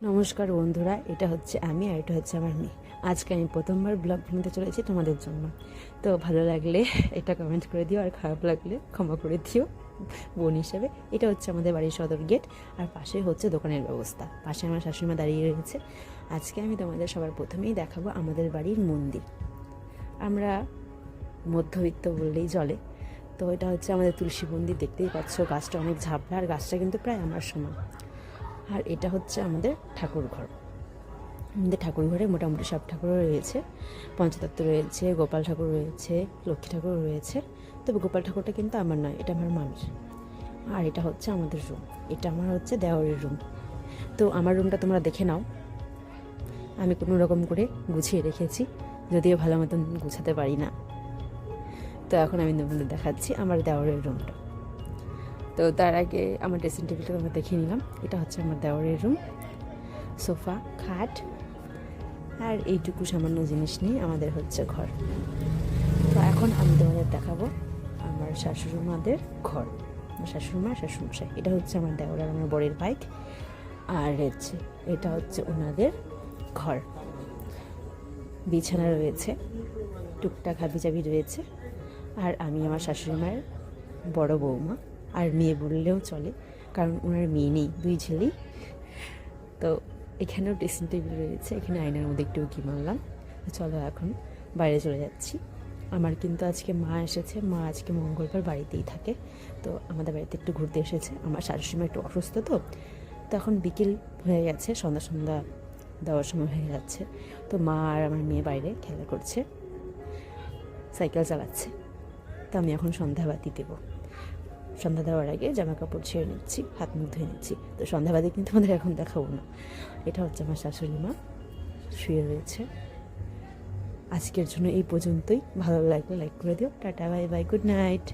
নমস্কার বন্ধুরা, এটা হচ্ছে আমি আর এটা হচ্ছে আমার মেয়ে। আজকে আমি প্রথমবার ব্লগ বানাতে চলেছি তোমাদের জন্য। তো ভালো লাগলে এটা কমেন্ট করে দিও, আর খারাপ লাগলে ক্ষমা করে দিও বোন হিসেবে। এটা হচ্ছে আমাদের বাড়ির সদর গেট, আর পাশে হচ্ছে দোকানের ব্যবস্থা। পাশে আমার শাশুড়িমা দাঁড়িয়ে রয়েছে। আজকে আমি তোমাদের সবার প্রথমেই দেখাবো আমাদের বাড়ির মন্দির। আমরা মধ্যবিত্ত বললেই চলে। তো এটা হচ্ছে আমাদের তুলসী মন্দির, দেখতেই পাচ্ছ গাছটা অনেক ঝাপড়া, আর গাছটা কিন্তু প্রায় আমার সমান। আর এটা হচ্ছে আমাদের ঠাকুর ঘর। আমাদের ঠাকুর ঘরে মোটামুটি সব ঠাকুরও রয়েছে, পঞ্চতত্ত্ব রয়েছে, গোপাল ঠাকুর রয়েছে, লক্ষ্মী ঠাকুর রয়েছে। তবে গোপাল ঠাকুরটা কিন্তু আমার নয়, এটা আমার মামির। আর এটা হচ্ছে আমাদের রুম, এটা আমার হচ্ছে দেওরের রুম। তো আমার রুমটা তোমরা দেখে নাও, আমি কোনো রকম করে গুছিয়ে রেখেছি, যদিও ভালো মতন গুছাতে পারি না। তো এখন আমি তোমাদের দেখাচ্ছি আমার দেওরের রুমটা। তো তার আগে আমার ড্রেসিং টেবিলটা তোমরা দেখিয়ে নিলাম। এটা হচ্ছে আমার দেওরের রুম, সোফা, খাট, আর এইটুকু সামান্য জিনিস নিয়ে আমাদের হচ্ছে ঘর। তো এখন আমি তোমাদের দেখাবো আমার শাশুড়ি মাদের ঘর, আমার শাশুড়িমা, শাশুড়মশাই। এটা হচ্ছে আমার দেওর আর আমার বরের বাইক, আর হচ্ছে এটা হচ্ছে ওনাদের ঘর। বিছানা রয়েছে, টুকটাক হাবিজাবি রয়েছে। আর আমি আমার শাশুড়ি মায়ের বড় বৌমা, আর মেয়ে বললেও চলে, কারণ ওনার মেয়ে নেই, দুই ছেলেই। তো এখানেও ড্রেসিং টেবিল রয়েছে, এখানে আয়নার মধ্যে একটু উঁকি মারলাম। চলো এখন বাইরে চলে যাচ্ছি। আমার কিন্তু আজকে মা এসেছে, মা আজকে মঙ্গলবার বাড়িতেই থাকে। তো আমাদের বাড়িতে একটু ঘুরতে এসেছে। আমার শাশুড়ি মা একটু অসুস্থ, তো এখন বিকেল হয়ে গেছে, সন্ধ্যা সন্ধ্যা দেওয়ার সময় হয়ে যাচ্ছে। তো মা আর আমার মেয়ে বাইরে খেলা করছে, সাইকেল চালাচ্ছে। তো আমি এখন সন্ধ্যাবাতি দেবো। সন্ধ্যা দেওয়ার আগে জামা কাপড় ছেড়ে নিচ্ছি, হাত মুখ ধুয়ে নিচ্ছি। তো সন্ধ্যাবাদে কিন্তু আমাদের এখন দেখাবো না। এটা হচ্ছে আমার শাশুড়ি মা শুয়ে রয়েছে। আজকের জন্য এই পর্যন্তই। ভালো লাগলে লাইক করে দিও। Tata, bye bye, good night.